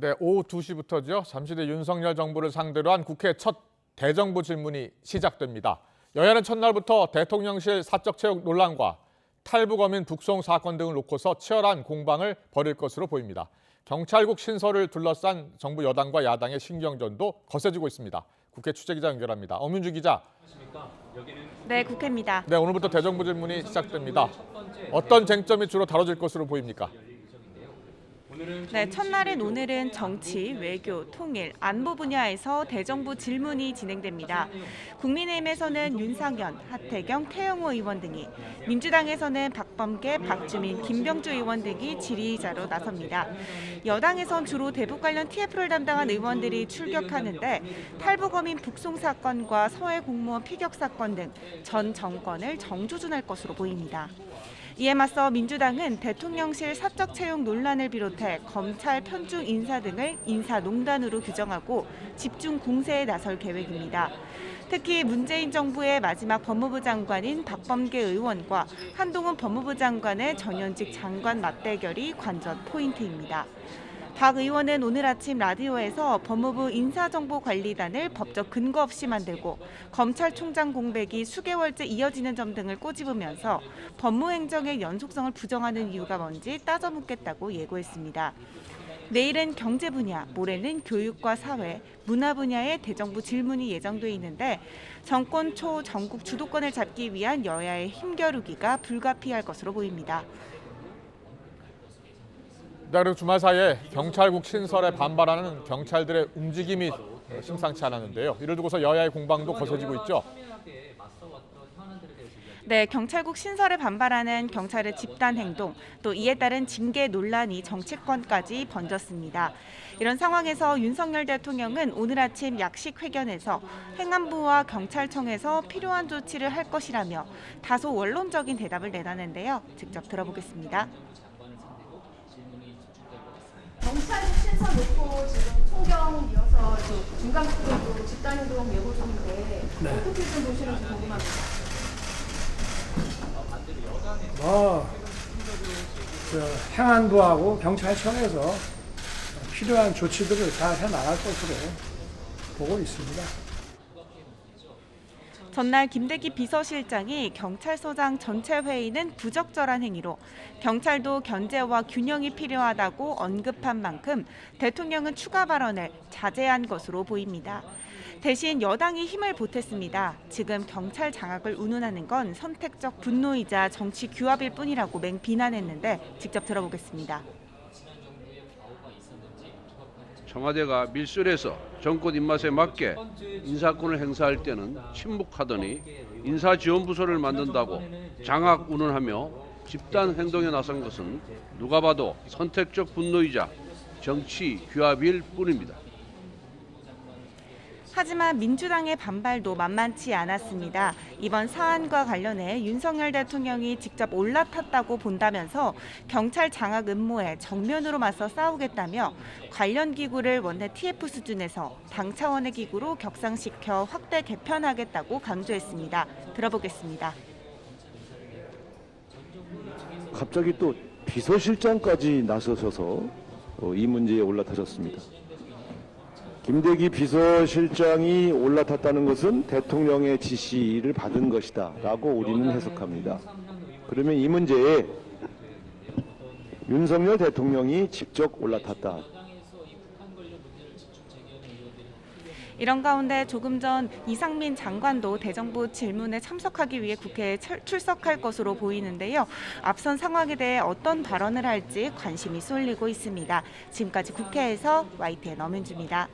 네, 오후 2시부터죠. 잠시 뒤 윤석열 정부를 상대로 한 국회 첫 대정부 질문이 시작됩니다. 여야는 첫날부터 대통령실 사적 채용 논란과 탈북어민 북송 사건 등을 놓고서 치열한 공방을 벌일 것으로 보입니다. 경찰국 신설을 둘러싼 정부 여당과 야당의 신경전도 거세지고 있습니다. 국회 취재기자 연결합니다. 엄윤주 기자. 네, 국회입니다. 네, 오늘부터 대정부 질문이 시작됩니다. 어떤 쟁점이 주로 다뤄질 것으로 보입니까? 네, 첫날인 오늘은 정치, 외교, 통일, 안보 분야에서 대정부 질문이 진행됩니다. 국민의힘에서는 윤상현, 하태경, 태영호 의원 등이, 민주당에서는 박범계, 박주민, 김병주 의원 등이 질의자로 나섭니다. 여당에선 주로 대북 관련 TF를 담당한 의원들이 출격하는데 탈북어민 북송 사건과 서해 공무원 피격 사건 등 전 정권을 정조준할 것으로 보입니다. 이에 맞서 민주당은 대통령실 사적 채용 논란을 비롯해 검찰 편중 인사 등을 인사농단으로 규정하고 집중 공세에 나설 계획입니다. 특히 문재인 정부의 마지막 법무부 장관인 박범계 의원과 한동훈 법무부 장관의 전현직 장관 맞대결이 관전 포인트입니다. 박 의원은 오늘 아침 라디오에서 법무부 인사정보관리단을 법적 근거 없이 만들고 검찰총장 공백이 수개월째 이어지는 점 등을 꼬집으면서 법무행정의 연속성을 부정하는 이유가 뭔지 따져 묻겠다고 예고했습니다. 내일은 경제 분야, 모레는 교육과 사회, 문화 분야의 대정부 질문이 예정돼 있는데 정권 초 전국 주도권을 잡기 위한 여야의 힘겨루기가 불가피할 것으로 보입니다. 네, 그리고 주말 사이에 경찰국 신설에 반발하는 경찰들의 움직임이 심상치 않았는데요. 이를 두고서 여야의 공방도 거세지고 있죠. 네, 경찰국 신설에 반발하는 경찰의 집단 행동, 또 이에 따른 징계 논란이 정치권까지 번졌습니다. 이런 상황에서 윤석열 대통령은 오늘 아침 약식 회견에서 행안부와 경찰청에서 필요한 조치를 할 것이라며 다소 원론적인 대답을 내놨는데요. 직접 들어보겠습니다. 경찰국 신설 놓고 지금 총경 이어서 중간부분도 집단행동 예고 중인데 어떻게 좀 보시는지 궁금합니다. 행안부하고 경찰청에서 필요한 조치들을 잘 해나갈 것으로 보고 있습니다. 전날 김대기 비서실장이 경찰서장 전체 회의는 부적절한 행위로 경찰도 견제와 균형이 필요하다고 언급한 만큼 대통령은 추가 발언을 자제한 것으로 보입니다. 대신 여당이 힘을 보탰습니다. 지금 경찰 장악을 운운하는 건 선택적 분노이자 정치 규합일 뿐이라고 맹비난했는데 직접 들어보겠습니다. 청와대가 밀실에서 정권 입맛에 맞게 인사권을 행사할 때는 침묵하더니 인사지원부서를 만든다고 장악 운운하며 집단 행동에 나선 것은 누가 봐도 선택적 분노이자 정치 규합일 뿐입니다. 하지만 민주당의 반발도 만만치 않았습니다. 이번 사안과 관련해 윤석열 대통령이 직접 올라탔다고 본다면서 경찰 장악 음모에 정면으로 맞서 싸우겠다며 관련 기구를 원내 TF 수준에서 당 차원의 기구로 격상시켜 확대 개편하겠다고 강조했습니다. 들어보겠습니다. 갑자기 또 비서실장까지 나서셔서 이 문제에 올라타셨습니다. 김대기 비서실장이 올라탔다는 것은 대통령의 지시를 받은 것이다 라고 우리는 해석합니다. 그러면 이 문제에 윤석열 대통령이 직접 올라탔다. 이런 가운데 조금 전 이상민 장관도 대정부 질문에 참석하기 위해 국회에 출석할 것으로 보이는데요. 앞선 상황에 대해 어떤 발언을 할지 관심이 쏠리고 있습니다. 지금까지 국회에서 YTN 엄윤주입니다.